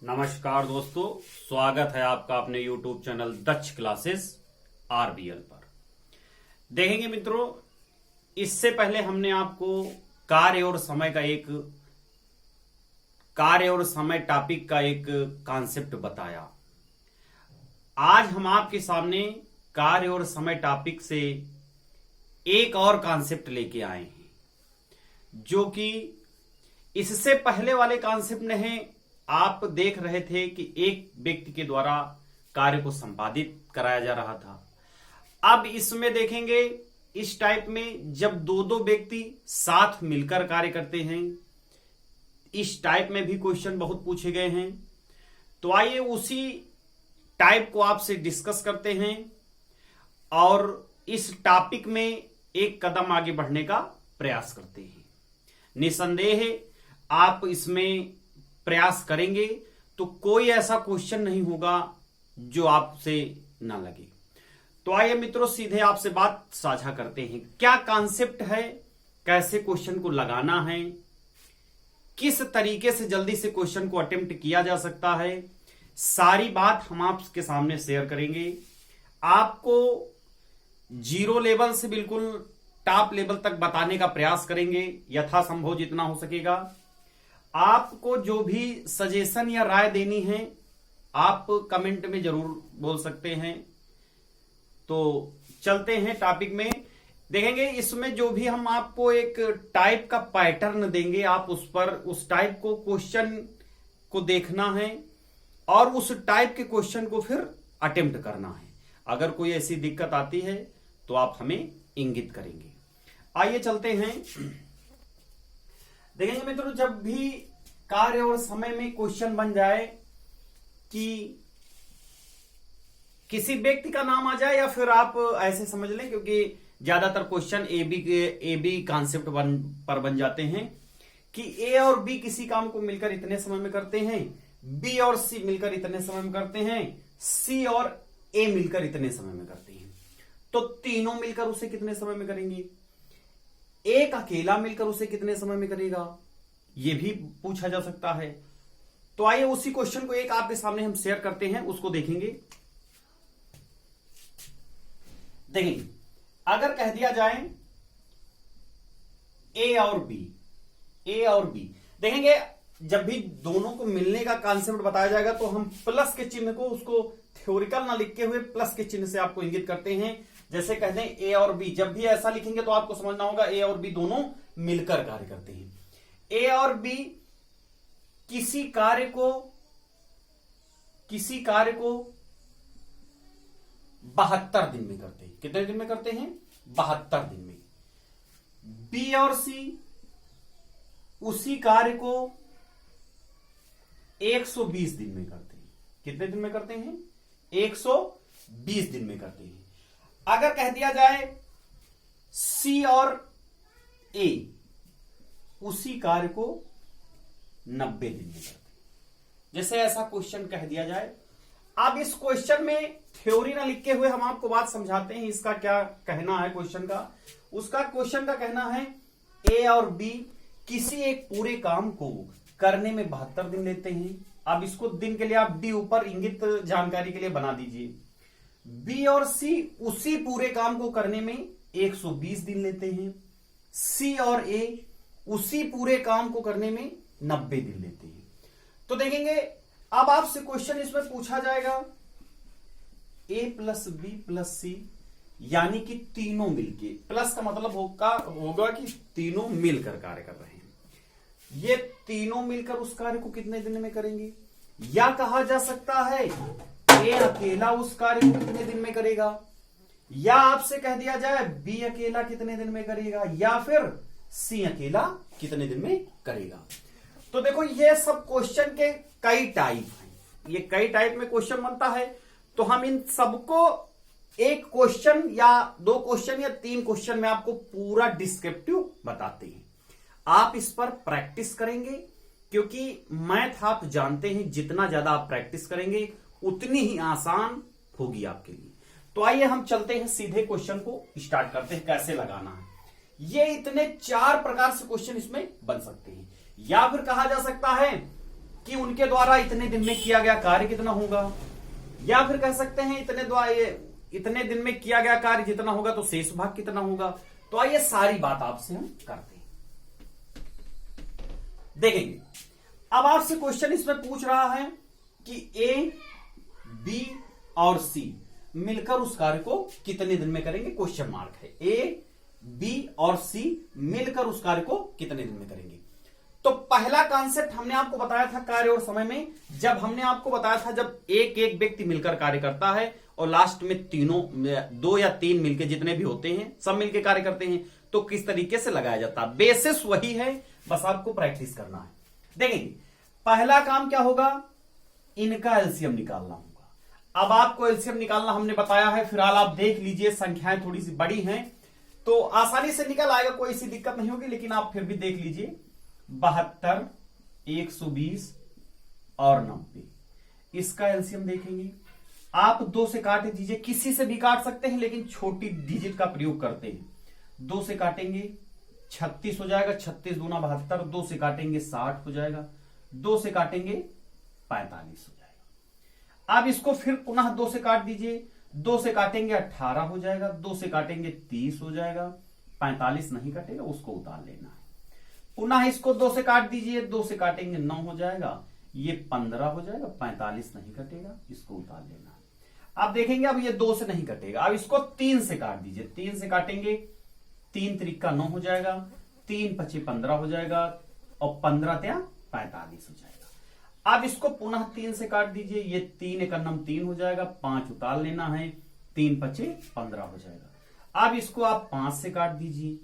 नमस्कार दोस्तों, स्वागत है आपका अपने YouTube चैनल दक्ष क्लासेस आरबीएल पर। देखेंगे मित्रों, इससे पहले हमने आपको कार्य और समय टॉपिक का एक कॉन्सेप्ट बताया। आज हम आपके सामने कार्य और समय टॉपिक से एक और कॉन्सेप्ट लेके आए हैं, जो कि इससे पहले वाले कॉन्सेप्ट में है। आप देख रहे थे कि एक व्यक्ति के द्वारा कार्य को संपादित कराया जा रहा था। अब इसमें देखेंगे, इस टाइप में जब दो दो व्यक्ति साथ मिलकर कार्य करते हैं, इस टाइप में भी क्वेश्चन बहुत पूछे गए हैं। तो आइए उसी टाइप को आपसे डिस्कस करते हैं और इस टॉपिक में एक कदम आगे बढ़ने का प्रयास करते हैं। निसंदेह आप इसमें प्रयास करेंगे तो कोई ऐसा क्वेश्चन नहीं होगा जो आपसे ना लगे। तो आइए मित्रों, सीधे आपसे बात साझा करते हैं। क्या कॉन्सेप्ट है, कैसे क्वेश्चन को लगाना है, किस तरीके से जल्दी से क्वेश्चन को अटेम्प्ट किया जा सकता है, सारी बात हम आपके सामने शेयर करेंगे। आपको जीरो लेवल से बिल्कुल टॉप लेवल तक बताने का प्रयास करेंगे, यथासंभव जितना हो सकेगा। आपको जो भी सजेशन या राय देनी है, आप कमेंट में जरूर बोल सकते हैं। तो चलते हैं टॉपिक में। देखेंगे इसमें जो भी हम आपको एक टाइप का पैटर्न देंगे, आप उस टाइप को क्वेश्चन को देखना है और उस टाइप के क्वेश्चन को फिर अटेम्प्ट करना है। अगर कोई ऐसी दिक्कत आती है तो आप हमें इंगित करेंगे। आइए चलते हैं। देखेंगे मित्रों, जब भी कार्य और समय में क्वेश्चन बन जाए कि किसी व्यक्ति का नाम आ जाए, या फिर आप ऐसे समझ लें, क्योंकि ज्यादातर क्वेश्चन ए बी कॉन्सेप्ट पर बन जाते हैं कि ए और बी किसी काम को मिलकर इतने समय में करते हैं, बी और सी मिलकर इतने समय में करते हैं, सी और ए मिलकर इतने समय में करते हैं। तो तीनों मिलकर उसे कितने समय में करेंगे, एक अकेला मिलकर उसे कितने समय में करेगा, यह भी पूछा जा सकता है। तो आइए उसी क्वेश्चन को एक आपके सामने हम शेयर करते हैं, उसको देखेंगे। देखेंगे, अगर कह दिया जाए ए और बी, देखेंगे जब भी दोनों को मिलने का कॉन्सेप्ट बताया जाएगा तो हम प्लस के चिन्ह को, उसको थ्योरिकल ना लिखते हुए प्लस के चिन्ह से आपको इंगित करते हैं। जैसे कहते हैं ए और बी, जब भी ऐसा लिखेंगे तो आपको समझना होगा ए और बी दोनों मिलकर कार्य करते हैं। ए और बी किसी कार्य को 72 दिन में करते हैं। कितने दिन में करते हैं? 72 दिन में। बी और सी उसी कार्य को 120 दिन में करते हैं। कितने दिन में करते हैं? 120 दिन में करते हैं। अगर कह दिया जाए सी और ए उसी कार्य को 90 दिन में करते हैं। जैसे ऐसा क्वेश्चन कह दिया जाए। अब इस क्वेश्चन में थ्योरी ना लिखे हुए हम आपको बात समझाते हैं, इसका क्या कहना है क्वेश्चन का। क्वेश्चन का कहना है ए और बी किसी एक पूरे काम को करने में 72 दिन लेते हैं। अब इसको दिन के लिए आप डी ऊपर इंगित जानकारी के लिए बना दीजिए। बी और सी उसी पूरे काम को करने में 120 दिन लेते हैं। सी और ए उसी पूरे काम को करने में 90 दिन लेते हैं। तो देखेंगे, अब आपसे क्वेश्चन इसमें पूछा जाएगा ए प्लस बी प्लस सी, यानी कि तीनों मिलके, प्लस का मतलब होगा कि तीनों मिलकर कार्य कर रहे हैं। ये तीनों मिलकर उस कार्य को कितने दिन में करेंगे? या कहा जा सकता है ए अकेला उस कार्य को कितने दिन में करेगा, या आपसे कह दिया जाए बी अकेला कितने दिन में करेगा, या फिर सी अकेला कितने दिन में करेगा। तो देखो, ये सब क्वेश्चन के कई टाइप हैं। ये कई टाइप में क्वेश्चन बनता है। तो हम इन सबको एक क्वेश्चन या दो क्वेश्चन या तीन क्वेश्चन में आपको पूरा डिस्क्रिप्टिव बताते हैं। आप इस पर प्रैक्टिस करेंगे, क्योंकि मैथ आप जानते हैं, जितना ज्यादा आप प्रैक्टिस करेंगे उतनी ही आसान होगी आपके लिए। तो आइए हम चलते हैं, सीधे क्वेश्चन को स्टार्ट करते हैं, कैसे लगाना है। ये इतने 4 प्रकार से क्वेश्चन इसमें बन सकते हैं। या फिर कहा जा सकता है कि उनके द्वारा इतने दिन में किया गया कार्य कितना होगा, या फिर कह सकते हैं इतने दिन में किया गया कार्य जितना होगा तो शेष भाग कितना होगा। तो आइए सारी बात आपसे हम करते हैं, देखेंगे। अब आपसे क्वेश्चन इसमें पूछ रहा है कि ए, बी और सी मिलकर उस कार्य को कितने दिन में करेंगे, क्वेश्चन मार्क है। ए, बी और सी मिलकर उस कार्य को कितने दिन में करेंगे। तो पहला कॉन्सेप्ट हमने आपको बताया था कार्य और समय में, जब हमने आपको बताया था जब एक एक व्यक्ति मिलकर कार्य करता है और लास्ट में तीनों, दो या तीन मिलकर जितने भी होते हैं सब मिलकर कार्य करते हैं, तो किस तरीके से लगाया जाता है। बेसिस वही है, बस आपको प्रैक्टिस करना है। देखेंगे पहला काम क्या होगा, इनका एलसीएम निकालना होगा। अब आपको एलसीएम निकालना हमने बताया है, फिलहाल आप देख लीजिए, संख्याएं थोड़ी सी बड़ी हैं तो आसानी से निकल आएगा, कोई ऐसी दिक्कत नहीं होगी, लेकिन आप फिर भी देख लीजिए। 72, 120 और 90, इसका एलसीएम देखेंगे। आप 2 से काट दीजिए, किसी से भी काट सकते हैं लेकिन छोटी डिजिट का प्रयोग करते हैं। 2 से काटेंगे 36 हो जाएगा, 36 दूना 72, 2 से काटेंगे 60 हो जाएगा, 2 से काटेंगे 45 हो जाएगा। अब इसको फिर पुनः 2 से काट दीजिए, 2 से काटेंगे 18 हो जाएगा, 2 से काटेंगे 30 हो जाएगा, 45 नहीं कटेगा, उसको उतार लेना है। पुनः इसको 2 से काट दीजिए, 2 से काटेंगे 9 हो जाएगा, ये 15 हो जाएगा, 45 नहीं कटेगा, इसको उतार लेना है। आप देखेंगे अब ये 2 से नहीं कटेगा, अब इसको 3 से काट दीजिए, 3 से काटेंगे, 3 त्रिका 9 हो जाएगा, 3 पचे 15 हो जाएगा और 15 त्या 45 हो जाएगा। अब इसको पुनः 3 से काट दीजिए, ये 3 एकन्नम 3 हो जाएगा, 5 उतार लेना है, 3 पचे 15 हो जाएगा। अब इसको आप 5 से काट दीजिए,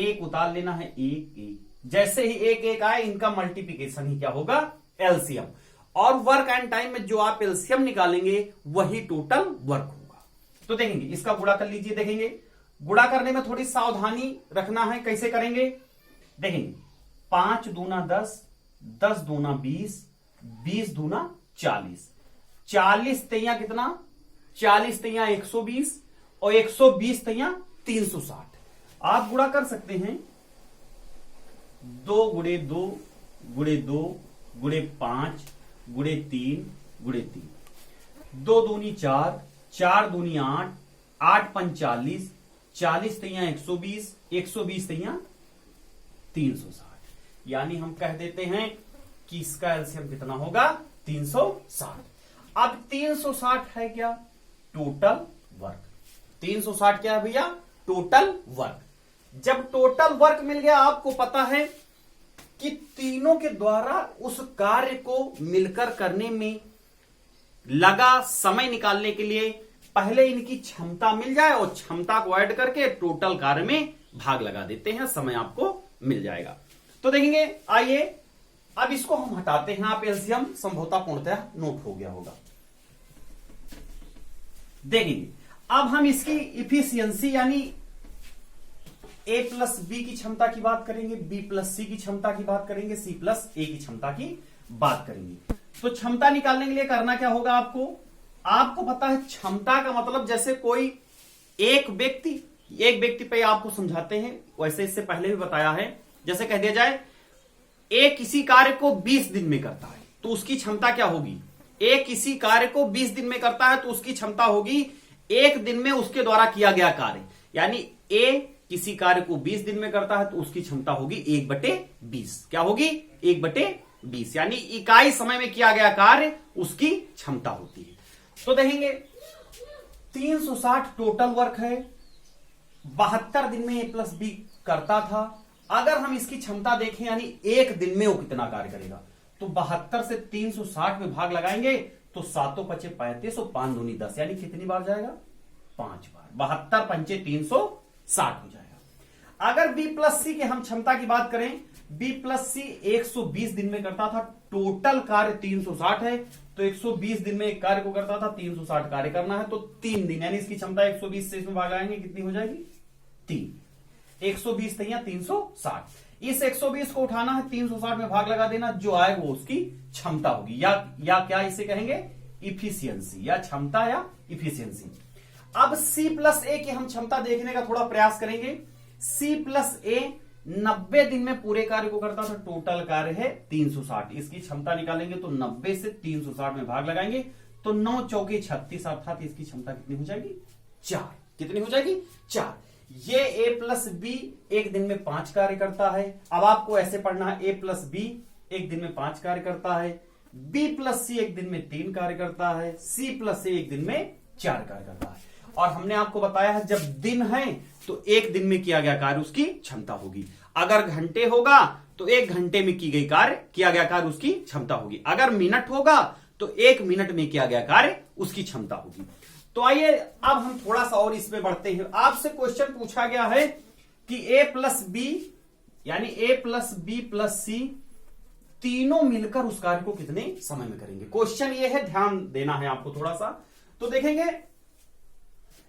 1 उतार लेना है, 1 1, जैसे ही 1 1 आए इनका मल्टीप्लीकेशन ही क्या होगा, एलसीएम। और वर्क एंड टाइम में जो आप एलसीएम निकालेंगे वही टोटल वर्क होगा। तो देखेंगे इसका गुणा कर लीजिए। देखेंगे गुणा करने में थोड़ी सावधानी रखना है, कैसे करेंगे देखेंगे। 5 दूना 10, 10 दूना 20, 20 दूना 40, 40 तैया कितना, 40 तैया 120 और 120 तैया 360। आप गुणा कर सकते हैं, 2 गुणे 2 गुणे 2 गुणे 5 गुणे 3 गुणे 3, 2 दूनी 4, 4 दूनी 8, 8 पंच 40, 40 तैया 120, 120 तैया 360। यानी हम कह देते हैं कि इसका एलसीएम कितना होगा, 360। अब 360 है क्या, टोटल वर्क। 360 क्या है भैया, टोटल वर्क। जब टोटल वर्क मिल गया, आपको पता है कि तीनों के द्वारा उस कार्य को मिलकर करने में लगा समय निकालने के लिए पहले इनकी क्षमता मिल जाए और क्षमता को ऐड करके टोटल कार्य में भाग लगा देते हैं, समय आपको मिल जाएगा। तो देखेंगे, आइए अब इसको हम हटाते हैं। आप एलसीएम संभवतः पूर्णतः नोट हो गया होगा। देखेंगे अब हम इसकी इफिशियंसी यानी A प्लस बी की क्षमता की बात करेंगे, B प्लस सी की क्षमता की बात करेंगे, C प्लस ए की क्षमता की बात करेंगे। तो क्षमता निकालने के लिए करना क्या होगा, आपको पता है क्षमता का मतलब, जैसे कोई एक व्यक्ति पे आपको समझाते हैं, वैसे इससे पहले भी बताया है। जैसे कह दिया जाए ए किसी कार्य को 20 दिन में करता है तो उसकी क्षमता क्या होगी, ए किसी कार्य को 20 दिन में करता है तो उसकी क्षमता होगी 1 दिन में उसके द्वारा किया गया कार्य। यानी ए किसी कार्य को 20 दिन में करता है तो उसकी क्षमता होगी 1/20। क्या होगी, 1/20, यानी इकाई समय में किया गया कार्य उसकी क्षमता होती है। तो देखेंगे 360 टोटल वर्क है, 72 दिन में A प्लस बी करता था। अगर हम इसकी क्षमता देखें यानी 1 दिन में वो कितना कार्य करेगा, तो 72 से 360 में भाग लगाएंगे तो 7 पचे 35 और 5 दूनी 10, यानी कितनी बार जाएगा, 5 बार। 72 पंचे 360 हो जाएगा। अगर बी प्लस सी की हम क्षमता की बात करें, बी प्लस सी 120 दिन में करता था, टोटल कार्य 360 है तो 120 दिन में एक कार्य को करता था, 360 कार्य करना है तो 3 दिन, यानी इसकी क्षमता 120 से इसमें भाग लगाएंगे कितनी हो जाएगी, 3। 120 तैया 360, इस 120 को उठाना है, 360 में भाग लगा देना, जो आए वो उसकी क्षमता होगी, या क्या इसे कहेंगे, इफिशियंसी, या क्षमता या इफिशियंसी। अब C प्लस ए की हम क्षमता देखने का थोड़ा प्रयास करेंगे। C प्लस ए 90 दिन में पूरे कार्य को करता था, टोटल कार्य है 360। इसकी क्षमता निकालेंगे तो 90 से 360 में भाग लगाएंगे तो 9 चौके 36, अर्थात इसकी क्षमता कितनी हो जाएगी? 4। कितनी हो जाएगी? 4। ये ए प्लस बी एक दिन में 5 कार्य करता है। अब आपको ऐसे पढ़ना है, ए प्लस बी एक दिन में 5 कार्य करता है, बी प्लस सी एक दिन में 3 कार्य करता है, सी प्लस ए एक दिन में 4 कार्य करता है। और हमने आपको बताया है जब दिन है तो एक दिन में किया गया कार्य उसकी क्षमता होगी। अगर घंटे होगा तो 1 घंटे में की गई कार्य किया गया कार्य उसकी क्षमता होगी। अगर मिनट होगा तो 1 मिनट में किया गया कार्य उसकी क्षमता होगी। तो आइए अब हम थोड़ा सा और इसमें बढ़ते हैं। आपसे क्वेश्चन पूछा गया है कि ए प्लस बी यानी ए प्लस बी प्लस सी तीनों मिलकर उस कार्य को कितने समय में करेंगे। क्वेश्चन ये है, ध्यान देना है आपको थोड़ा सा। तो देखेंगे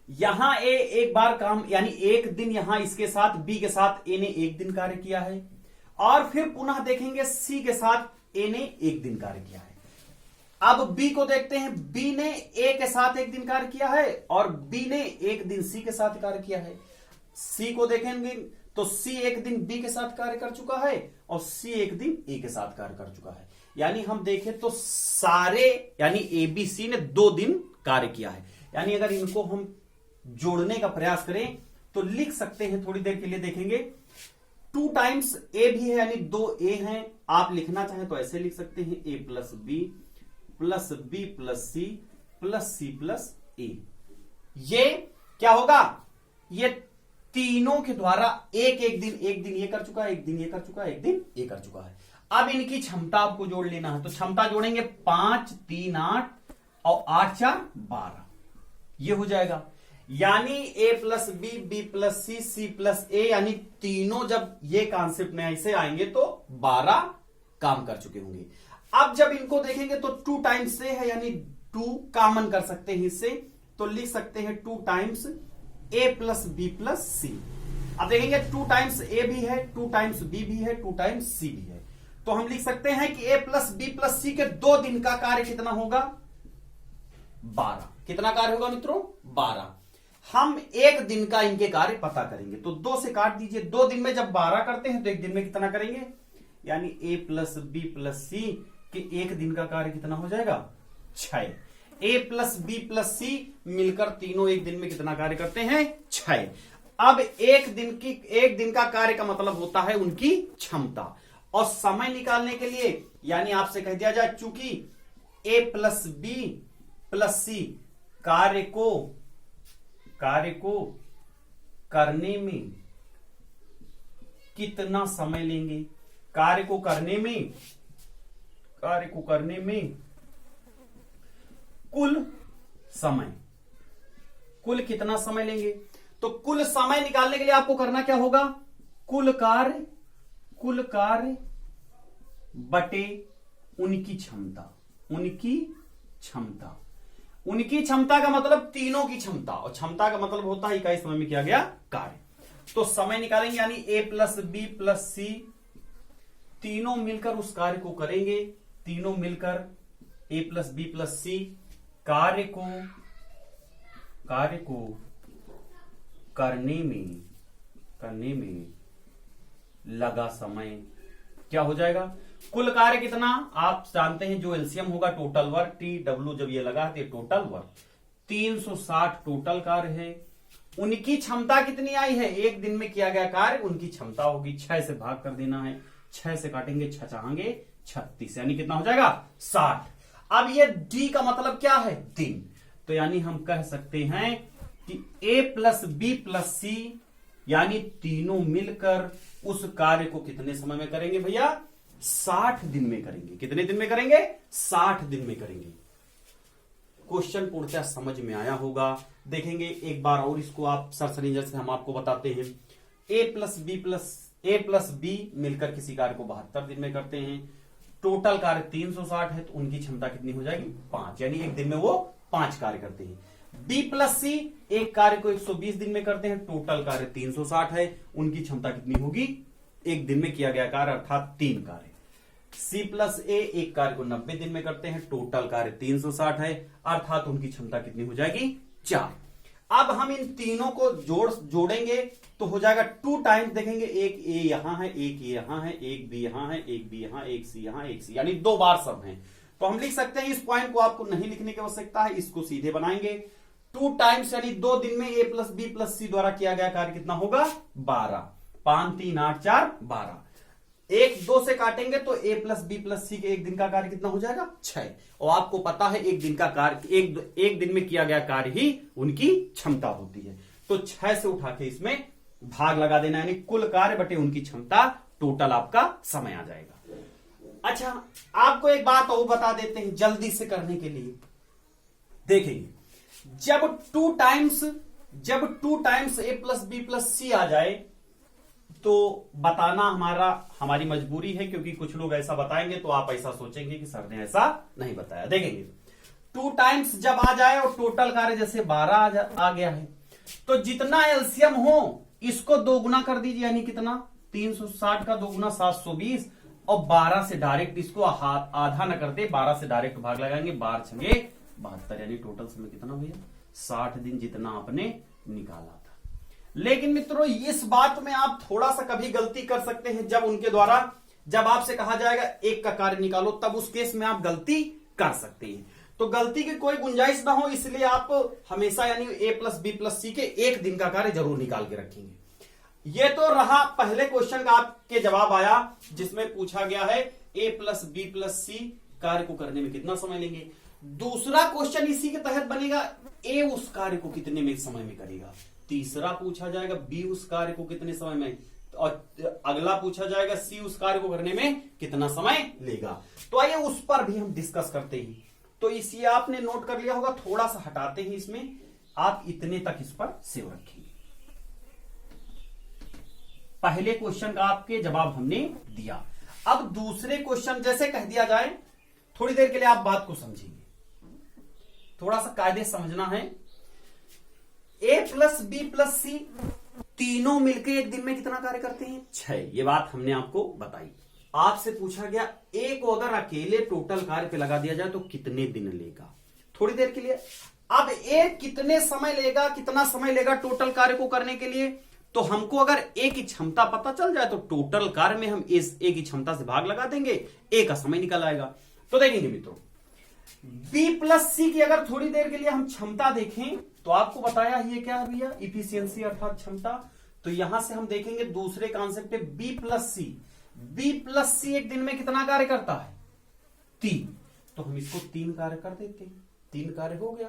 यहां ए एक बार काम यानी एक दिन यहां इसके साथ बी के साथ ए ने एक दिन कार्य किया है, और फिर पुनः देखेंगे सी के साथ ए ने एक दिन कार्य किया है। अब बी को देखते हैं, बी ने ए के साथ एक दिन कार्य किया है और बी ने एक दिन सी के साथ कार्य किया है। सी को देखेंगे तो सी एक दिन बी के साथ कार्य कर चुका है और सी एक दिन ए के साथ कार्य कर चुका है। यानी हम देखें तो सारे यानी ए बी सी ने 2 दिन कार्य किया है। यानी अगर इनको हम जोड़ने का प्रयास करें तो लिख सकते हैं, थोड़ी देर के लिए देखेंगे 2 टाइम्स ए भी है यानी 2 ए हैं। आप लिखना चाहें तो ऐसे लिख सकते हैं, A plus B plus C plus C plus A. ये क्या होगा? ये तीनों के द्वारा एक दिन ये कर चुका है, एक दिन ये कर चुका है, एक दिन ये कर चुका है। अब इनकी क्षमता आपको जोड़ लेना है, तो क्षमता जोड़ेंगे 5 3 8 और 8 4 12, ये हो जाएगा। यानी ए प्लस बी बी प्लस सी सी प्लस ए, यानी तीनों जब ये कॉन्सेप्ट में ऐसे आएंगे तो 12 काम कर चुके होंगे। अब जब इनको देखेंगे तो 2 टाइम्स से है यानी 2 कॉमन कर सकते हैं इससे, तो लिख सकते हैं 2 टाइम्स ए प्लस बी प्लस सी। अब देखेंगे 2 टाइम्स ए भी है, 2 टाइम्स बी भी है, 2 टाइम्स सी भी है, तो हम लिख सकते हैं कि ए प्लस बी प्लस सी के 2 दिन का कार्य कितना होगा? 12। कितना कार्य होगा मित्रों? 12। हम एक दिन का इनके कार्य पता करेंगे, तो 2 से काट दीजिए। 2 दिन में जब 12 करते हैं तो एक दिन में कितना करेंगे? यानी ए प्लस बी प्लस सी के एक दिन का कार्य कितना हो जाएगा? 6। ए प्लस बी प्लस सी मिलकर तीनों एक दिन में कितना कार्य करते हैं? 6। अब एक दिन का कार्य का मतलब होता है उनकी क्षमता। और समय निकालने के लिए यानी आपसे कह दिया जाए, चूंकि ए प्लस बी प्लस सी कार्य को करने में कितना समय लेंगे, कार्य को करने में कुल कितना समय लेंगे। तो कुल समय निकालने के लिए आपको करना क्या होगा? कुल कार्य बटे उनकी क्षमता का मतलब तीनों की क्षमता, और क्षमता का मतलब होता है इकाई समय में किया गया कार्य। तो समय निकालेंगे यानी ए प्लस बी प्लस सी तीनों मिलकर उस कार्य को करेंगे। तीनों मिलकर ए प्लस बी प्लस सी कार्य को करने में लगा समय क्या हो जाएगा? कुल कार्य कितना आप जानते हैं, जो एलसीएम होगा टोटल वर्क, टी डब्ल्यू जब ये लगा है टोटल वर्क 360 टोटल कार्य है। उनकी क्षमता कितनी आई है? एक दिन में किया गया कार्य उनकी क्षमता होगी। 6 से भाग कर देना है, 6 से काटेंगे 6 चाहेंगे 36, यानी कितना हो जाएगा? 60। अब ये डी का मतलब क्या है? दिन। तो यानी हम कह सकते हैं कि ए प्लस बी प्लस सी यानी तीनों मिलकर उस कार्य को कितने समय में करेंगे भैया? 60 दिन में करेंगे। कितने दिन में करेंगे? 60 दिन में करेंगे। क्वेश्चन पूर्णतः समझ में आया होगा। देखेंगे एक बार और इसको आप सरसरी से हम आपको बताते हैं। ए प्लस बी मिलकर किसी कार्य को 72 दिन में करते हैं। टोटल कार्य 360 है, तो उनकी क्षमता कितनी हो जाएगी? 5, यानी एक दिन में वो 5 कार्य करते हैं। बी प्लस सी एक कार्य को 120 दिन में करते हैं, टोटल कार्य 360 है, उनकी क्षमता कितनी होगी? एक दिन में किया गया कार्य अर्थात 3 कार्य। सी प्लस ए एक कार्य को 90 दिन में करते हैं, टोटल कार्य 360 है, अर्थात उनकी क्षमता कितनी हो जाएगी? 4। अब हम इन तीनों को जोड़ेंगे तो हो जाएगा 2 टाइम्स, देखेंगे एक ए यहां है, एक ए यहां है, एक बी यहां है, एक बी यहां, एक सी यहां, एक सी, यानी 2 बार सब हैं। तो हम लिख सकते हैं, इस पॉइंट को आपको नहीं लिखने की आवश्यकता है, इसको सीधे बनाएंगे। 2 टाइम्स यानी 2 दिन में ए प्लस बी प्लस सी द्वारा किया गया कार्य कितना होगा? 12। 5 3 8 4 12। 1 2 से काटेंगे तो ए प्लस बी प्लस सी के एक दिन का कार्य कितना हो जाएगा? 6। और आपको पता है एक दिन का कार्य एक दिन में किया गया कार्य ही उनकी क्षमता होती है। तो 6 से उठा के इसमें भाग लगा देना, यानी कुल कार्य बटे उनकी क्षमता, टोटल आपका समय आ जाएगा। अच्छा, आपको एक बात और बता देते हैं जल्दी से करने के लिए। देखेंगे, जब 2 टाइम्स ए प्लस बी प्लस सी आ जाए तो बताना हमारी मजबूरी है, क्योंकि कुछ लोग ऐसा बताएंगे तो आप ऐसा सोचेंगे कि सर ने ऐसा नहीं बताया। देखेंगे, 2 टाइम्स जब आ जाए और टोटल कार्य जैसे 12 आ गया है, तो जितना एलसीएम हो इसको 2 गुना कर दीजिए, यानी कितना? 360 का 2 गुना 720, और 12 से डायरेक्ट इसको आधा न करते, 12 से डायरेक्ट भाग लगाएंगे, 12 छंगे 72, यानी टोटल समय कितना भैया? 60 दिन, जितना आपने निकाला था। लेकिन मित्रों, इस बात में आप थोड़ा सा कभी गलती कर सकते हैं, जब आपसे कहा जाएगा एक का कार्य निकालो, तब उस केस में आप गलती कर सकते हैं। तो गलती की कोई गुंजाइश ना हो, इसलिए आप हमेशा यानी ए प्लस बी प्लस सी के एक दिन का कार्य जरूर निकाल के रखेंगे। ये तो रहा पहले क्वेश्चन का आपके जवाब आया, जिसमें पूछा गया है ए प्लस बी प्लस सी कार्य को करने में कितना समय लेंगे। दूसरा क्वेश्चन इसी के तहत बनेगा, ए उस कार्य को कितने में समय में करेगा। तीसरा पूछा जाएगा बी उस कार्य को कितने समय में, और अगला पूछा जाएगा सी उस कार्य को करने में कितना समय लेगा। तो आइए उस पर भी हम डिस्कस करते हैं। तो इसी आपने नोट कर लिया होगा, थोड़ा सा हटाते हैं इसमें, आप इतने तक इस पर सेव रखेंगे। पहले क्वेश्चन का आपके जवाब हमने दिया। अब दूसरे क्वेश्चन जैसे कह दिया जाए, थोड़ी देर के लिए आप बात को समझेंगे, थोड़ा सा कायदे समझना है। ए प्लस बी प्लस सी तीनों मिलकर एक दिन में कितना कार्य करते हैं? 6। ये बात हमने आपको बताई। आपसे पूछा गया ए को अगर अकेले टोटल कार्य पे लगा दिया जाए तो कितने दिन लेगा? थोड़ी देर के लिए। अब ए कितना समय लेगा टोटल कार्य को करने के लिए, तो हमको अगर ए की क्षमता पता चल जाए तो टोटल कार्य में हम इस ए की क्षमता से भाग लगा देंगे, ए का समय निकल आएगा। तो देखेंगे मित्रों, बी प्लस सी की अगर थोड़ी देर के लिए हम क्षमता देखें तो आपको बताया ये क्या है भैया? इफिशियंसी अर्थात क्षमता। तो यहां से हम देखेंगे दूसरे कॉन्सेप्ट है बी प्लस सी। बी प्लस सी एक दिन में कितना कार्य करता है? 3। तो हम इसको 3 कार्य कर देते हैं, 3 कार्य हो गया।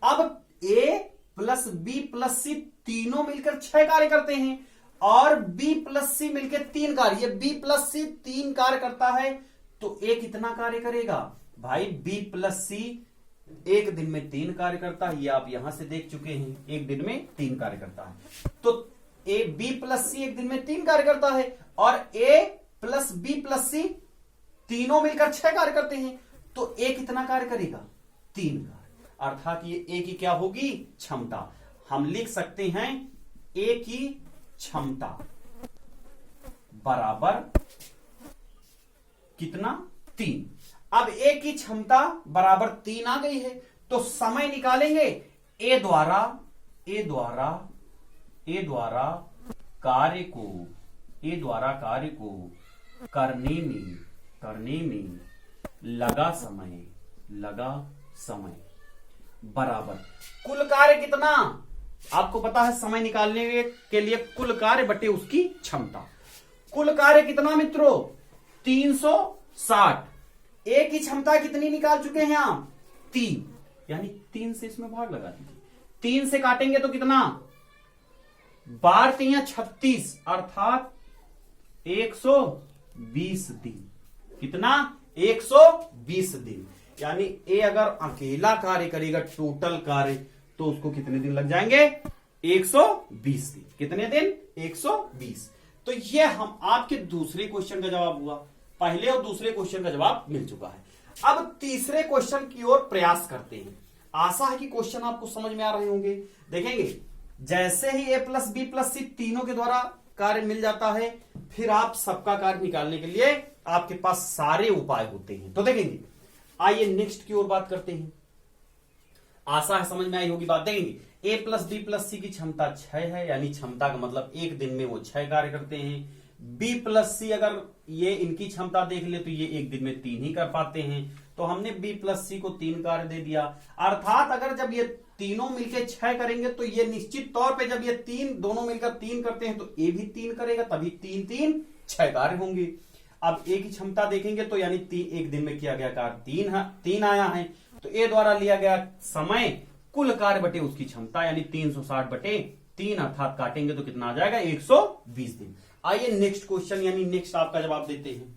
अब ए प्लस बी प्लस सी तीनों मिलकर 6 कार्य करते हैं, और बी प्लस सी मिलकर 3 कार्य, ये बी प्लस सी 3 कार्य करता है, तो ए कितना कार्य करेगा भाई? बी प्लस सी एक दिन में 3 कार्य करता है, ये आप यहां से देख चुके हैं, एक दिन में 3 कार्य करता है। तो ए बी प्लस सी एक दिन में 3 कार्य करता है, और ए प्लस बी प्लस सी तीनों मिलकर 6 कार्य करते हैं, तो ए कितना कार्य करेगा? 3 कार्य। अर्थात ये ए की क्या होगी? क्षमता। हम लिख सकते हैं ए की क्षमता बराबर कितना? 3। अब ए की क्षमता बराबर 3 आ गई है, तो समय निकालेंगे ए द्वारा कार्य को करने में लगा समय बराबर कुल कार्य कितना? आपको पता है समय निकालने के लिए कुल कार्य बटे उसकी क्षमता। कुल कार्य कितना मित्रों? 360। ए की क्षमता कितनी निकाल चुके हैं आप? 3, यानी 3 से इसमें भाग लगा दीजिए। 3 से काटेंगे तो कितना? 12 3 36, अर्थात 120 दिन। कितना? 120 दिन। यानी ए अगर अकेला कार्य करेगा टोटल कार्य, तो उसको कितने दिन लग जाएंगे? 120 दिन। कितने दिन? 120। तो ये हम आपके दूसरे क्वेश्चन का जवाब हुआ। पहले और दूसरे क्वेश्चन का जवाब मिल चुका है। अब तीसरे क्वेश्चन की ओर प्रयास करते हैं। आशा है कि क्वेश्चन आपको समझ में आ रहे होंगे। देखेंगे, जैसे ही ए प्लस बी प्लस सी तीनों के द्वारा कार्य मिल जाता है, फिर आप सबका कार्य निकालने के लिए आपके पास सारे उपाय होते हैं। तो देखेंगे, आइए नेक्स्ट की ओर बात करते हैं। आशा है समझ में आई होगी बात। देखेंगे ए प्लस बी प्लस सी की क्षमता 6 है, यानी क्षमता का मतलब एक दिन में वो 6 कार्य करते हैं। बी प्लस सी अगर ये इनकी क्षमता देख ले तो ये एक दिन में 3 ही कर पाते हैं, तो हमने बी प्लस सी को 3 कार्य दे दिया। अर्थात अगर जब ये तीनों मिलकर 6 करेंगे तो ये निश्चित तौर पे जब ये दोनों मिलकर 3 करते हैं तो ए भी 3 करेगा, तभी 3 3 6 कार्य होंगे। अब ए की क्षमता देखेंगे तो यानी एक दिन में किया गया कार्य 3 आया है, तो ए द्वारा लिया गया समय कुल कार्य बटे उसकी क्षमता यानी 360 बटे 3, अर्थात काटेंगे तो कितना आ जाएगा 120 दिन। आइए नेक्स्ट क्वेश्चन यानी नेक्स्ट आपका जवाब देते हैं।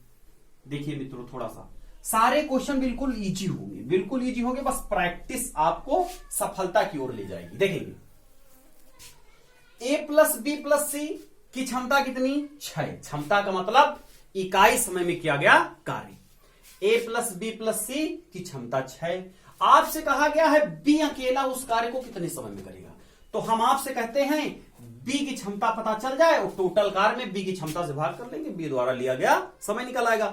देखिए मित्रों, थोड़ा सा सारे क्वेश्चन बिल्कुल इजी होंगे, बिल्कुल इजी होंगे, बस प्रैक्टिस आपको सफलता की ओर ले जाएगी। देखेंगे ए प्लस बी प्लस सी की क्षमता कितनी 6, क्षमता का मतलब इकाई समय में किया गया कार्य। ए प्लस बी प्लस सी की क्षमता 6, आपसे कहा गया है बी अकेला उस कार्य को कितने समय में करेगा, तो हम आपसे कहते हैं बी की क्षमता पता चल जाए और टोटल कार्य में बी की क्षमता से भाग कर लेंगे, बी द्वारा लिया गया समय निकल आएगा।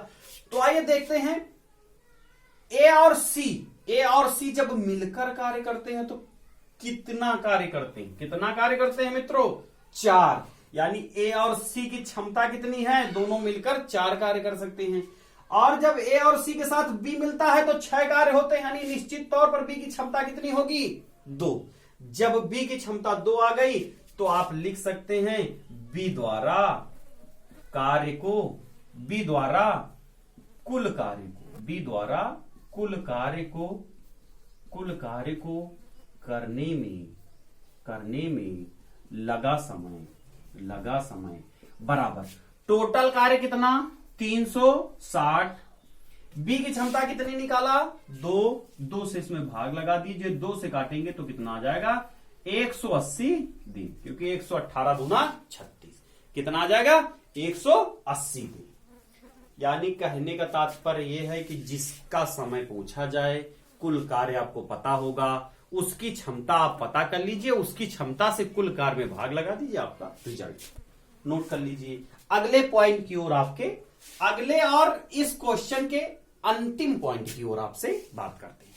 तो आइए देखते हैं ए और सी जब मिलकर कार्य करते हैं तो कितना कार्य करते हैं, कितना कार्य करते हैं मित्रों 4, यानी ए और सी की क्षमता कितनी है, दोनों मिलकर 4 कार्य कर सकते हैं। और जब ए और सी के साथ बी मिलता है तो 6 कार्य होते हैं, यानी निश्चित तौर पर बी की क्षमता कितनी होगी 2। जब बी की क्षमता 2 आ गई तो आप लिख सकते हैं बी द्वारा कुल कार्य को करने में लगा समय बराबर टोटल कार्य कितना 360। बी की क्षमता कितनी निकाला 2 से इसमें भाग लगा दीजिए, 2 से काटेंगे तो कितना आ जाएगा 180 दिन, क्योंकि 118 दूना 36, कितना आ जाएगा 180 दिन। यानी कहने का तात्पर्य यह है कि जिसका समय पूछा जाए, कुल कार्य आपको पता होगा, उसकी क्षमता आप पता कर लीजिए, उसकी क्षमता से कुल कार्य में भाग लगा दीजिए, आपका रिजल्ट नोट कर लीजिए। अगले पॉइंट की ओर अगले और इस क्वेश्चन के अंतिम पॉइंट की ओर आपसे बात करते हैं।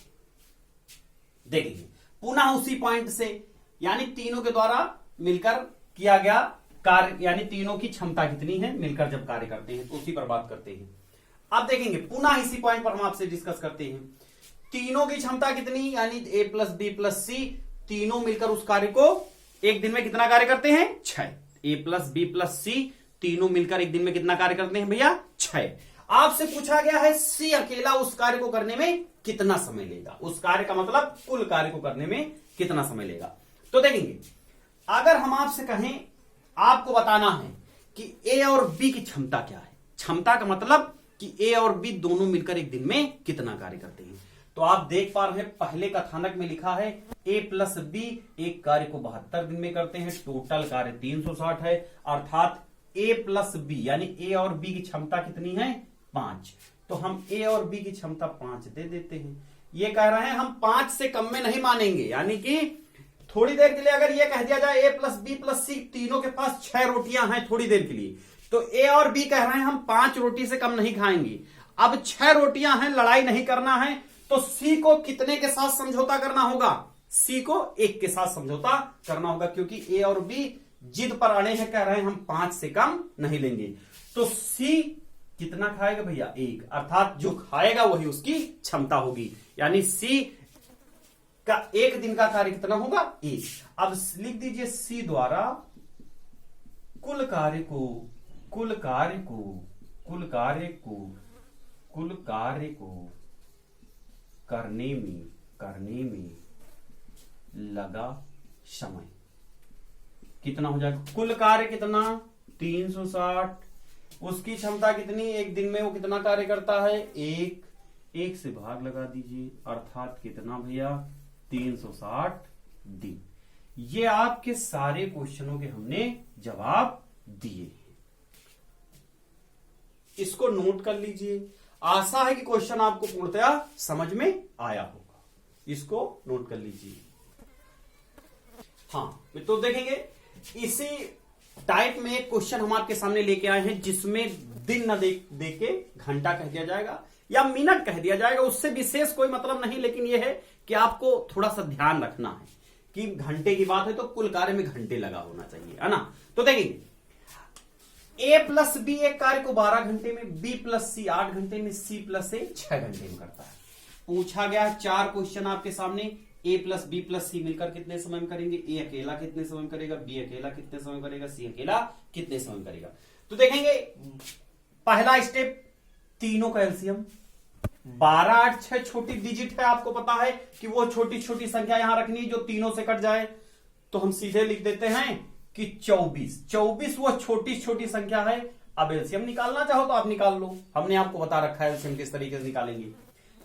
देखिए पुनः उसी पॉइंट से, यानी तीनों के द्वारा मिलकर किया गया कार्य, यानी तीनों की क्षमता कितनी है मिलकर जब कार्य करते हैं, तो उसी पर बात करते हैं। अब देखेंगे पुनः इसी पॉइंट पर हम आपसे डिस्कस करते हैं तीनों की क्षमता कितनी, यानी ए प्लस बी प्लस सी तीनों मिलकर उस कार्य को एक दिन में कितना कार्य करते हैं 6। ए प्लस बी प्लस सी तीनों मिलकर एक दिन में कितना कार्य करते हैं भैया 6। आपसे पूछा गया है सी अकेला उस कार्य को करने में कितना समय लेगा, उस कार्य का मतलब कुल कार्य को करने में कितना समय लेगा। तो देखेंगे अगर हम आपसे कहें, आपको बताना है कि ए और बी की क्षमता क्या है, क्षमता का मतलब कि ए और बी दोनों मिलकर एक दिन में कितना कार्य करते हैं, तो आप देख पा रहे हैं पहले कथानक में लिखा है ए प्लस बी एक कार्य को 72 दिन में करते हैं, टोटल कार्य 360 है, अर्थात ए प्लस बी यानी ए और बी की क्षमता कितनी है 5, तो हम ए और बी की क्षमता 5 दे देते हैं। ये कह रहे हैं हम 5 से कम में नहीं मानेंगे, यानी कि थोड़ी देर के लिए अगर ये कह दिया जाए ए प्लस बी प्लस सी तीनों के पास 6 रोटियां हैं थोड़ी देर के लिए, तो ए और बी कह रहे हैं हम 5 रोटी से कम नहीं खाएंगे। अब 6 रोटियां हैं, लड़ाई नहीं करना है, तो सी को कितने के साथ समझौता करना होगा, सी को 1 के साथ समझौता करना होगा, क्योंकि ए और बी जिद पर अड़े हैं, कह रहे हैं हम 5 से कम नहीं लेंगे। तो सी कितना खाएगा भैया 1, अर्थात जो खाएगा वही उसकी क्षमता होगी, यानी सी का एक दिन का कार्य कितना होगा 1। अब लिख दीजिए सी द्वारा कुल कार्य को करने में लगा समय कितना हो जाएगा, कुल कार्य कितना 360, उसकी क्षमता कितनी एक दिन में वो कितना कार्य करता है 1 से भाग लगा दीजिए, अर्थात कितना भैया 360 दिन। ये आपके सारे क्वेश्चनों के हमने जवाब दिए, इसको नोट कर लीजिए। आशा है कि क्वेश्चन आपको पूर्णतया समझ में आया होगा, इसको नोट कर लीजिए। हाँ तो देखेंगे इसी टाइप में एक क्वेश्चन हम आपके सामने लेके आए हैं, जिसमें दिन न दे के घंटा कह दिया जाएगा, या मिनट कह दिया जाएगा, उससे विशेष कोई मतलब नहीं, लेकिन यह है कि आपको थोड़ा सा ध्यान रखना है कि घंटे की बात है तो कुल कार्य में घंटे लगा होना चाहिए, है ना। तो देखिए ए प्लस बी एक कार्य को 12 घंटे में, बी प्लस सी 8 घंटे में, सी प्लस ए 6 घंटे में करता है। पूछा गया 4 क्वेश्चन आपके सामने, ए प्लस बी प्लस सी मिलकर कितने समय में करेंगे, ए अकेला कितने समय में करेगा, बी अकेला कितने समय में करेगा, सी अकेला कितने समय में करेगा। तो देखेंगे पहला स्टेप, तीनों का एलसीएम 12 8 6 छोटी डिजिट है, आपको पता है कि वो छोटी छोटी संख्या यहां रखनी है जो तीनों से कट जाए, तो हम सीधे लिख देते हैं कि 24 वो छोटी छोटी संख्या है। अब एलसीएम निकालना चाहो तो आप निकाल लो, हमने आपको बता रखा है एलसीएम किस तरीके से निकालेंगे।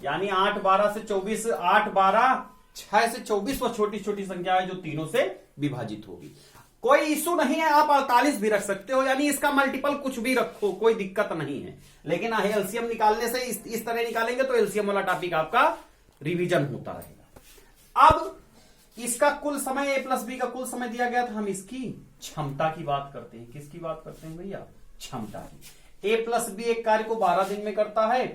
यानी 8 12 से 24, 8 12 6 से 24 वो छोटी छोटी संख्या है जो तीनों से विभाजित होगी। कोई इशू नहीं है, आप 48 भी रख सकते हो, यानी इसका मल्टीपल कुछ भी रखो, कोई दिक्कत नहीं है। लेकिन एलसीएम निकालने से इस तरह निकालेंगे तो एलसीएम वाला टॉपिक आपका रिवीजन होता रहेगा। अब इसका कुल समय, ए प्लस बी का कुल समय दिया गया था, हम इसकी क्षमता की बात करते हैं। किसकी बात करते हैं भैया? क्षमता की। ए प्लस बी एक कार्य को 12 दिन में करता है,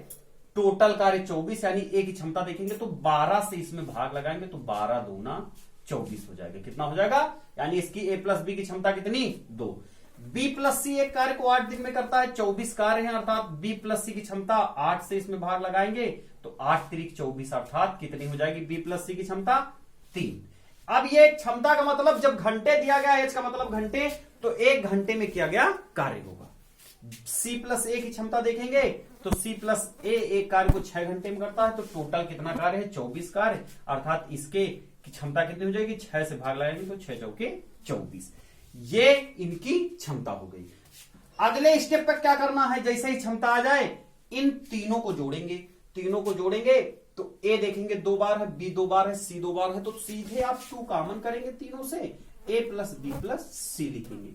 टोटल कार्य 24, यानी ए की क्षमता देखेंगे तो 12 से इसमें भाग लगाएंगे तो 12 दूना 24 हो जाएगा। कितना हो जाएगा? यानी इसकी ए प्लस बी की क्षमता कितनी? 2। बी प्लस सी एक कार्य को 8 दिन में करता है, 24 कार्य है, अर्थात बी प्लस सी की क्षमता 8 से इसमें भाग लगाएंगे तो 8 3 24, अर्थात कितनी हो जाएगी बी प्लस सी की क्षमता? 3। अब ये क्षमता का मतलब, जब घंटे दिया गया, एच का मतलब घंटे, तो 1 घंटे में किया गया कार्य होगा। सी प्लस ए की क्षमता देखेंगे तो सी प्लस ए एक कार्य को 6 घंटे में करता है, तो टोटल कितना कार्य है? 24 कार्य, अर्थात इसके की क्षमता कितनी हो जाएगी? 6 से भाग लगाएंगे तो 6 चौके 24। ये इनकी क्षमता हो गई। अगले स्टेप पर क्या करना है? जैसे ही क्षमता आ जाए इन तीनों को जोड़ेंगे, तीनों को जोड़ेंगे तो ए देखेंगे 2 बार है, बी 2 बार है, सी 2 बार है, तो सीधे आप 2 कॉमन करेंगे तीनों से, ए प्लस बी प्लस सी लिखेंगे।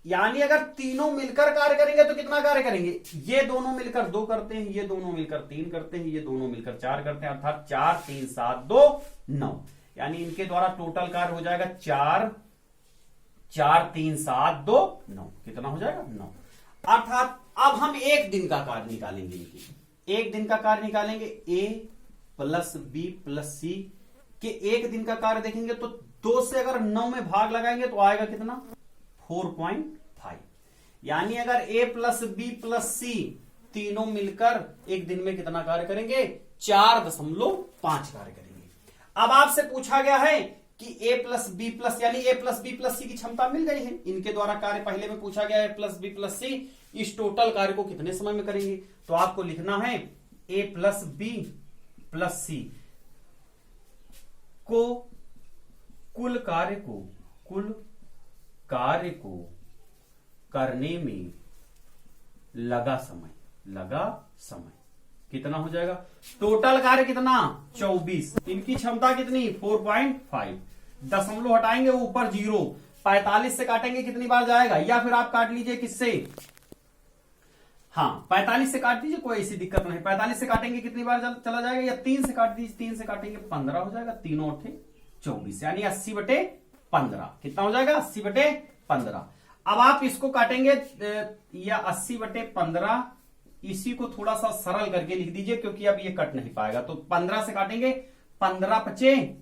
यानी अगर तीनों मिलकर कार्य करेंगे तो कितना कार्य करेंगे? ये दोनों मिलकर 2 करते हैं, ये दोनों मिलकर 3 करते हैं, ये दोनों मिलकर 4 करते हैं, अर्थात 4 3 7 2 9। यानी इनके द्वारा टोटल कार्य हो जाएगा 4 4 3 7 2 9। कितना हो जाएगा? 9। अर्थात अब हम एक दिन का कार्य निकालेंगे, इनकी एक दिन का कार्य निकालेंगे। ए प्लस बी प्लस सी के एक दिन का कार्य देखेंगे तो 2 से अगर 9 में भाग लगाएंगे तो आएगा कितना? 4.5। यानी अगर ए प्लस बी प्लस सी तीनों मिलकर एक दिन में कितना कार्य करेंगे? 4.5 कार्य करेंगे। अब आपसे पूछा गया है कि ए प्लस बी प्लस, यानी ए प्लस बी प्लस सी की क्षमता मिल गई है, इनके द्वारा कार्य पहले में पूछा गया है प्लस बी प्लस सी, इस टोटल कार्य को कितने समय में करेंगे? तो आपको लिखना है ए प्लस बी प्लस सी को कुल कार्य को करने में लगा समय कितना हो जाएगा? टोटल कार्य कितना? 24। इनकी क्षमता कितनी? 4.5। दशमलव हटाएंगे ऊपर 0, 45 से काटेंगे कितनी बार जाएगा? या फिर आप काट लीजिए किससे? हाँ 45 से काट दीजिए, कोई ऐसी दिक्कत नहीं। 45 से काटेंगे कितनी बार चला जाएगा? या 3 से काट दीजिए, 3 से काटेंगे 15 हो जाएगा, 3 और 24, यानी 80/15। कितना हो जाएगा? 80/15। अब आप इसको काटेंगे या 80/15, इसी को थोड़ा सा सरल करके लिख दीजिए क्योंकि अब ये कट नहीं पाएगा। तो 15 से काटेंगे, 15 ×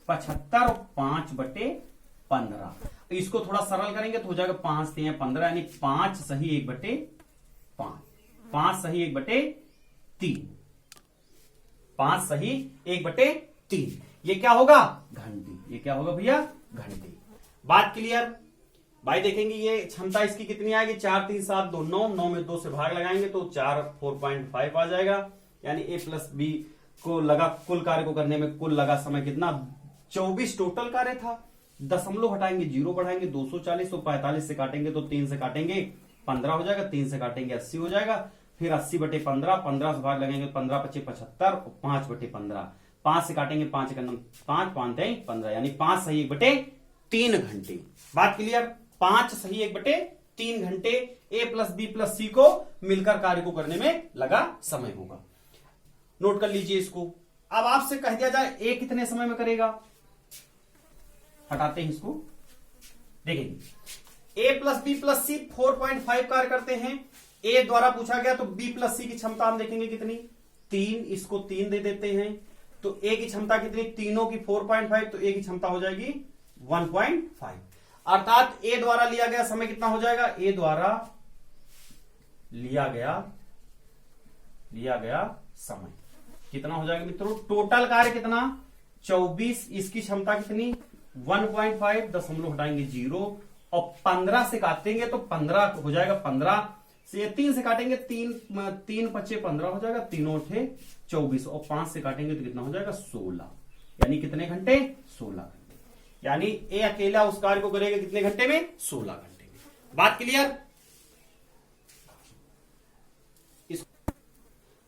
75 और 5/15। इसको थोड़ा सरल करेंगे तो हो जाएगा 5 3 15, यानी 5 सही 1/5, 5 सही 1/3, 5 सही 1/3। ये क्या होगा? घंटे। ये क्या होगा भैया? घंटे। बात क्लियर? भाई देखेंगे ये क्षमता इसकी कितनी आएगी? 4 3 7 2 9, 9 में 2 से भाग लगाएंगे तो 4.5 आ जाएगा। यानी ए प्लस बी को लगा कुल कार्य को करने में कुल लगा समय कितना? 24 टोटल कार्य था, दशमलव हटाएंगे 0 बढ़ाएंगे 240, तो 45 से काटेंगे तो 3 से काटेंगे 15 हो जाएगा, 3 से काटेंगे 80 हो जाएगा, फिर 80/15, 15 से भाग लगेंगे 15 × 25 75, 5/15, 5 से काटेंगे 5 का 5 5 15, यानी 5 सही 1/3 घंटे। बात क्लियर? 5 सही 1/3 घंटे ए प्लस बी प्लस सी को मिलकर कार्य को करने में लगा समय होगा। नोट कर लीजिए इसको। अब आपसे कह दिया जाए ए कितने समय में करेगा? हटाते हैं इसको, देखेंगे ए प्लस बी प्लस सी 4.5 कार्य करते हैं। ए द्वारा पूछा गया तो बी प्लस सी की क्षमता हम देखेंगे कितनी? 3, इसको 3 दे देते हैं, तो ए की क्षमता कितनी, तीनों की 4.5, तो ए की क्षमता हो जाएगी 1.5। अर्थात ए द्वारा लिया गया समय कितना हो जाएगा, ए द्वारा लिया गया समय कितना हो जाएगा मित्रों, टोटल कार्य कितना 24, इसकी क्षमता कितनी 1.5, दशमलव हटाएंगे 0 और 15 से काटेंगे तो 15 हो जाएगा, 15 से 3 से काटेंगे 3 पच्चे 15 हो जाएगा, 3 8 24 और 5 से काटेंगे तो कितना हो जाएगा 16, यानी कितने घंटे, 16 घंटे। यानी ए अकेला उस कार्य को करेगा कितने घंटे में, 16 घंटे में। बात क्लियर।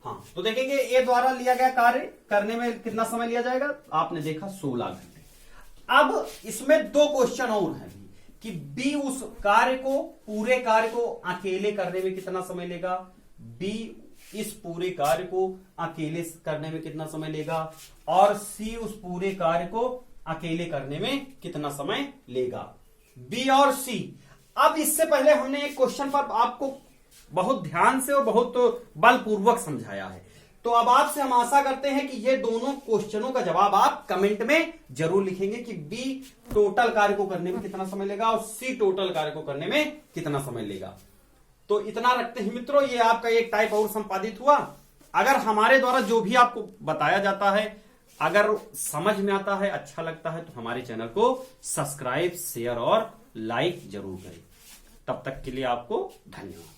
हाँ, तो देखेंगे ए द्वारा लिया गया कार्य करने में कितना समय लिया जाएगा, आपने देखा 16 घंटे। अब इसमें 2 क्वेश्चन और हैं कि बी उस कार्य को, पूरे कार्य को अकेले करने में कितना समय लेगा, बी इस पूरे कार्य को अकेले करने में कितना समय लेगा, और सी उस पूरे कार्य को अकेले करने में कितना समय लेगा, बी और सी। अब इससे पहले हमने एक क्वेश्चन पर आपको बहुत ध्यान से और बहुत बलपूर्वक समझाया है, तो अब आपसे हम आशा करते हैं कि ये दोनों क्वेश्चनों का जवाब आप कमेंट में जरूर लिखेंगे कि बी टोटल कार्य को करने में कितना समय लेगा और सी टोटल कार्य को करने में कितना समय लेगा। तो इतना रखते हैं मित्रों, ये आपका एक टाइप और संपादित हुआ। अगर हमारे द्वारा जो भी आपको बताया जाता है अगर समझ में आता है, अच्छा लगता है, तो हमारे चैनल को सब्सक्राइब, शेयर और लाइक जरूर करें। तब तक के लिए आपको धन्यवाद।